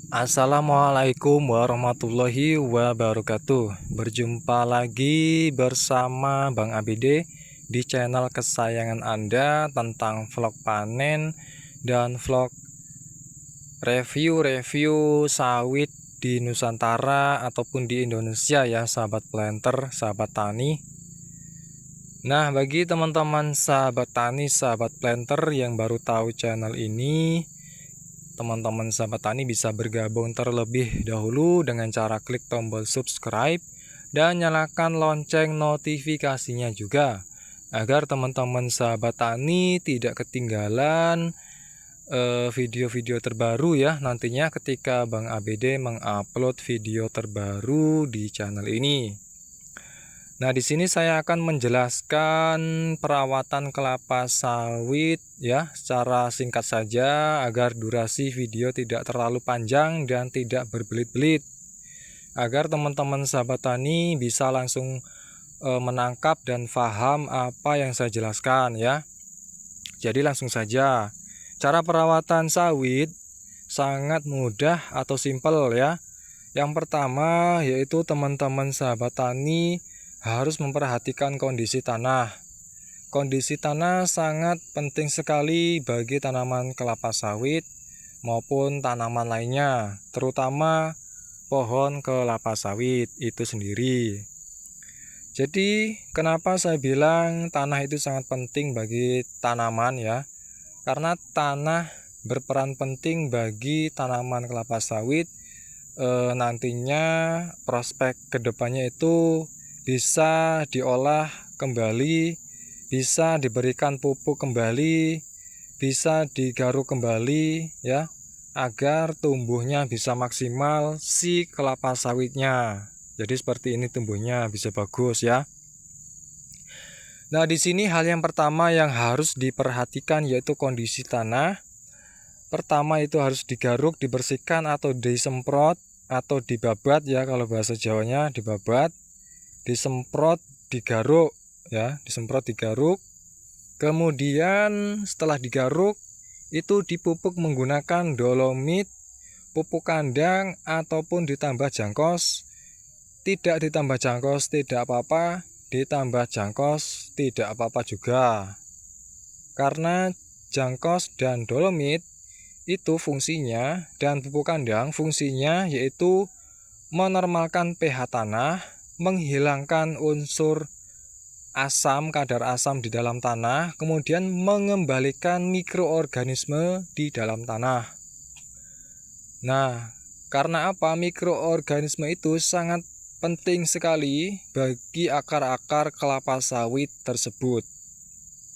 Assalamualaikum warahmatullahi wabarakatuh. Berjumpa lagi bersama Bang ABD di channel kesayangan Anda tentang vlog panen dan vlog review sawit di Nusantara ataupun di Indonesia ya, sahabat planter, sahabat tani. Nah, bagi teman-teman sahabat tani, sahabat planter yang baru tahu channel ini, teman-teman sahabat tani bisa bergabung terlebih dahulu dengan cara klik tombol subscribe dan nyalakan lonceng notifikasinya juga, agar teman-teman sahabat tani tidak ketinggalan video-video terbaru ya nantinya ketika Bang ABD mengupload video terbaru di channel ini. Nah, di sini saya akan menjelaskan perawatan kelapa sawit ya secara singkat saja agar durasi video tidak terlalu panjang dan tidak berbelit-belit. Agar teman-teman sahabat tani bisa langsung menangkap dan paham apa yang saya jelaskan ya. Jadi langsung saja. Cara perawatan sawit sangat mudah atau simpel ya. Yang pertama yaitu teman-teman sahabat tani harus memperhatikan kondisi tanah. Kondisi tanah sangat penting sekali bagi tanaman kelapa sawit maupun tanaman lainnya, terutama pohon kelapa sawit itu sendiri. Jadi, kenapa saya bilang tanah itu sangat penting bagi tanaman ya? Karena tanah berperan penting bagi tanaman kelapa sawit. Nantinya prospek kedepannya itu bisa diolah kembali, bisa diberikan pupuk kembali, bisa digaruk kembali ya, agar tumbuhnya bisa maksimal si kelapa sawitnya. Jadi seperti ini tumbuhnya bisa bagus ya. Nah, di sini hal yang pertama yang harus diperhatikan yaitu kondisi tanah. Pertama itu harus digaruk, dibersihkan atau disemprot atau dibabat ya, kalau bahasa Jawanya dibabat. Disemprot, digaruk ya, disemprot, digaruk. Kemudian setelah digaruk itu dipupuk menggunakan dolomit, pupuk kandang ataupun ditambah jangkos. Tidak ditambah jangkos tidak apa-apa, ditambah jangkos tidak apa-apa juga. Karena jangkos dan dolomit itu fungsinya, dan pupuk kandang fungsinya yaitu menormalkan pH tanah, menghilangkan unsur asam, kadar asam di dalam tanah, kemudian mengembalikan mikroorganisme di dalam tanah. Nah, karena apa? Mikroorganisme itu sangat penting sekali bagi akar-akar kelapa sawit tersebut.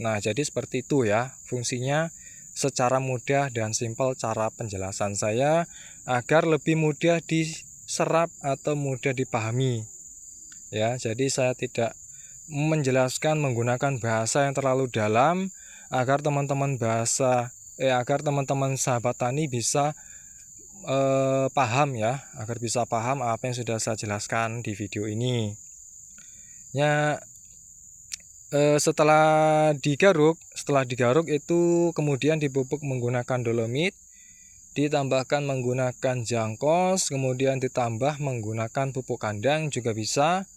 Nah, jadi seperti itu ya fungsinya secara mudah dan simpel cara penjelasan saya agar lebih mudah diserap atau mudah dipahami. Ya, jadi saya tidak menjelaskan menggunakan bahasa yang terlalu dalam agar teman-teman sahabat tani bisa paham ya, agar bisa paham apa yang sudah saya jelaskan di video ini. Ya, setelah digaruk itu kemudian dipupuk menggunakan dolomit, ditambahkan menggunakan jangkos, kemudian ditambah menggunakan pupuk kandang juga bisa.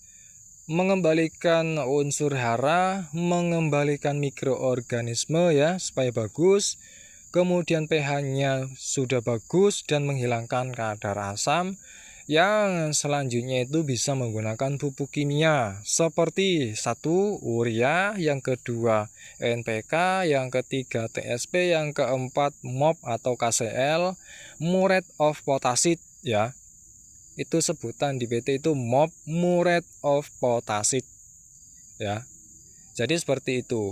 Mengembalikan unsur hara, mengembalikan mikroorganisme ya supaya bagus. Kemudian pH-nya sudah bagus dan menghilangkan kadar asam. Yang selanjutnya itu bisa menggunakan pupuk kimia seperti 1 urea, yang kedua NPK, yang ketiga TSP, yang keempat MOP atau KCL, Muriate of Potassium ya. Itu sebutan di PT itu MOP, Muriate of Potassium ya. Jadi seperti itu.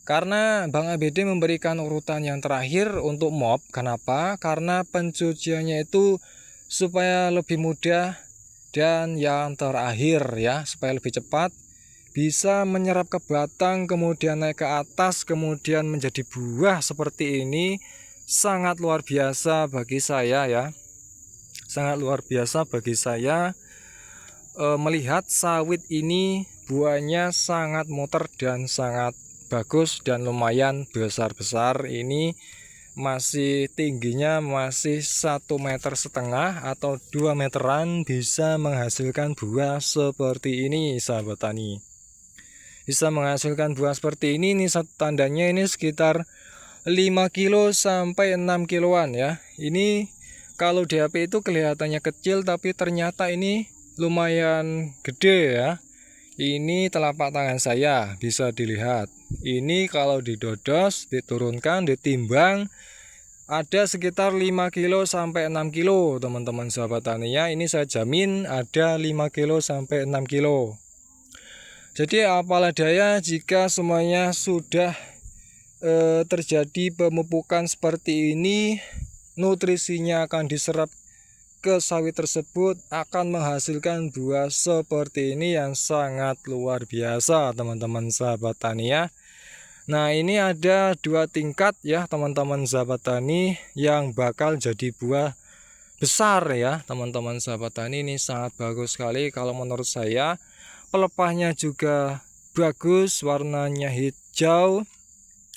Karena Bang ABD memberikan urutan yang terakhir untuk MOP. Kenapa? Karena pencuciannya itu supaya lebih mudah, dan yang terakhir ya supaya lebih cepat, bisa menyerap ke batang kemudian naik ke atas kemudian menjadi buah seperti ini. Sangat luar biasa bagi saya ya. Sangat luar biasa bagi saya melihat sawit ini buahnya sangat muter dan sangat bagus dan lumayan besar-besar. Ini masih tingginya masih 1,5 meter atau 2 meteran, bisa menghasilkan buah seperti ini sahabat tani. Bisa menghasilkan buah seperti ini satu tandanya ini sekitar 5 kilo sampai 6 kiloan ya. Ini kalau di HP itu kelihatannya kecil, tapi ternyata ini lumayan gede ya. Ini telapak tangan saya, bisa dilihat. Ini kalau didodos, diturunkan, ditimbang, ada sekitar 5 kilo sampai 6 kilo teman-teman sahabat tani ya. Ini saya jamin ada 5 kilo sampai 6 kilo. Jadi apalah daya jika semuanya sudah terjadi pemupukan seperti ini, nutrisinya akan diserap ke sawit tersebut, akan menghasilkan buah seperti ini yang sangat luar biasa teman-teman sahabat tani ya. Nah, ini ada 2 tingkat ya teman-teman sahabat tani yang bakal jadi buah besar ya teman-teman sahabat tani. Ini sangat bagus sekali kalau menurut saya. Pelepahnya juga bagus, warnanya hijau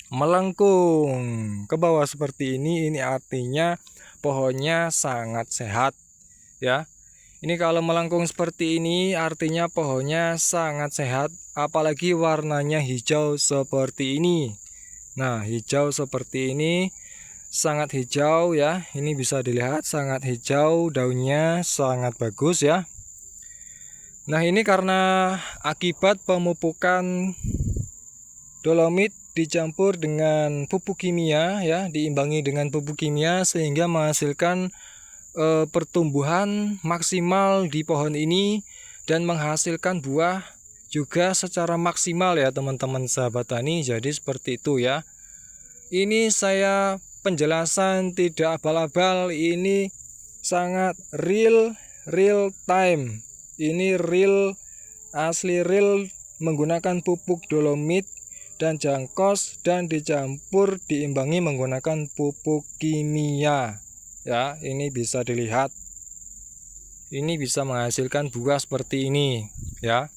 melengkung ke bawah seperti ini. Ini artinya pohonnya sangat sehat ya. Ini kalau melengkung seperti ini artinya pohonnya sangat sehat, apalagi warnanya hijau seperti ini. Nah, hijau seperti ini, sangat hijau ya. Ini bisa dilihat sangat hijau, daunnya sangat bagus ya. Nah, ini karena akibat pemupukan dolomit dicampur dengan pupuk kimia ya, diimbangi dengan pupuk kimia sehingga menghasilkan pertumbuhan maksimal di pohon ini dan menghasilkan buah juga secara maksimal ya teman-teman sahabat tani. Jadi seperti itu ya. Ini saya penjelasan tidak abal-abal, ini sangat real time. Ini real, asli real, menggunakan pupuk dolomit dan jangkos dan dicampur diimbangi menggunakan pupuk kimia ya. Ini bisa dilihat, ini bisa menghasilkan buah seperti ini ya.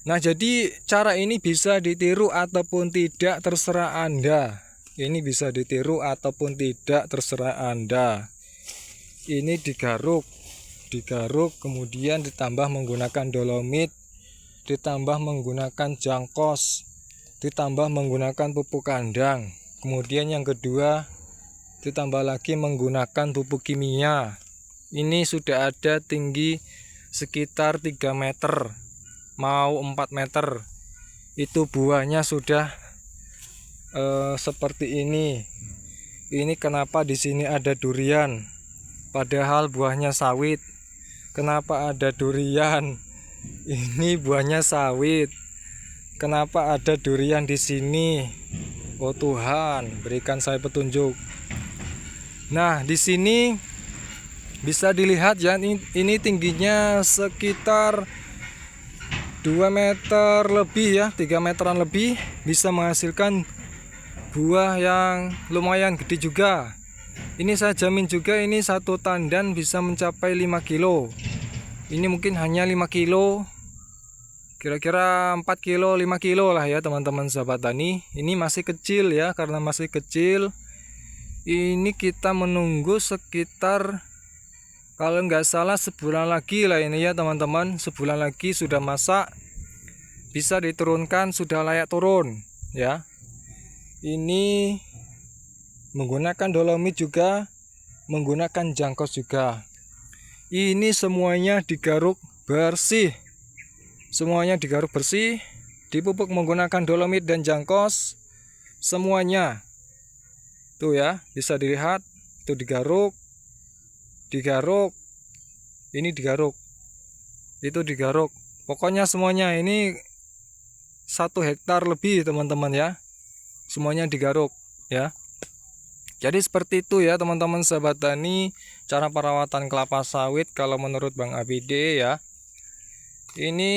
Nah, jadi cara ini bisa ditiru ataupun tidak, terserah Anda. Ini bisa ditiru ataupun tidak, terserah Anda. Ini digaruk, kemudian ditambah menggunakan dolomit, ditambah menggunakan jangkos, ditambah menggunakan pupuk kandang. Kemudian yang kedua ditambah lagi menggunakan pupuk kimia. Ini sudah ada tinggi sekitar 3 meter mau 4 meter. Itu buahnya sudah seperti ini. Ini kenapa di sini ada durian padahal buahnya sawit? Kenapa ada durian? Ini buahnya sawit. Kenapa ada durian di sini? Oh Tuhan, berikan saya petunjuk. Nah, di sini bisa dilihat ya, ini tingginya sekitar 2 meter lebih ya, 3 meteran lebih, bisa menghasilkan buah yang lumayan gede juga. Ini saya jamin juga ini satu tandan bisa mencapai 5 kilo. Ini mungkin hanya 5 kilo, kira-kira 4 kilo, 5 kilo lah ya teman-teman sahabat tani. Ini masih kecil ya, karena masih kecil. Ini kita menunggu sekitar, kalau nggak salah sebulan lagi lah ini ya teman-teman. Sebulan lagi sudah masak, bisa diturunkan, sudah layak turun ya. Ini menggunakan dolomit juga, menggunakan jangkos juga. Ini semuanya digaruk bersih. Semuanya digaruk bersih, dipupuk menggunakan dolomit dan jangkos semuanya. Tuh ya, bisa dilihat, itu digaruk, ini digaruk, itu digaruk. Pokoknya semuanya ini 1 hektar lebih teman-teman ya. Semuanya digaruk ya. Jadi seperti itu ya teman-teman sahabat tani, cara perawatan kelapa sawit kalau menurut Bang ABD ya. Ini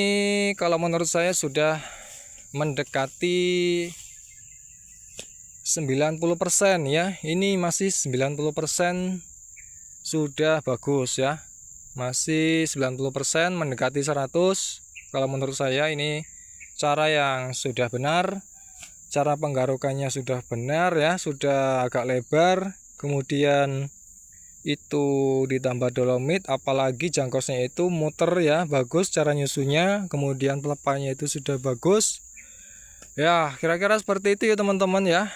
kalau menurut saya sudah mendekati 90% ya. Ini masih 90% sudah bagus ya. Masih 90% mendekati 100. Kalau menurut saya ini cara yang sudah benar, cara penggarukannya sudah benar ya, sudah agak lebar, kemudian itu ditambah dolomit, apalagi jangkosnya itu muter ya, bagus cara nyusunya, kemudian pelepahnya itu sudah bagus ya. Kira-kira seperti itu ya teman-teman ya.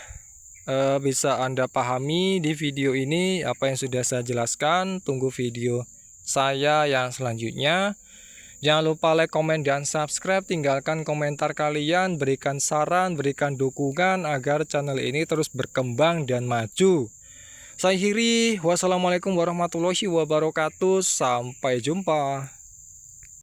Bisa Anda pahami di video ini apa yang sudah saya jelaskan. Tunggu video saya yang selanjutnya. Jangan lupa like, komen, dan subscribe. Tinggalkan komentar kalian, berikan saran, berikan dukungan agar channel ini terus berkembang dan maju. Saya akhiri, wassalamualaikum warahmatullahi wabarakatuh. Sampai jumpa.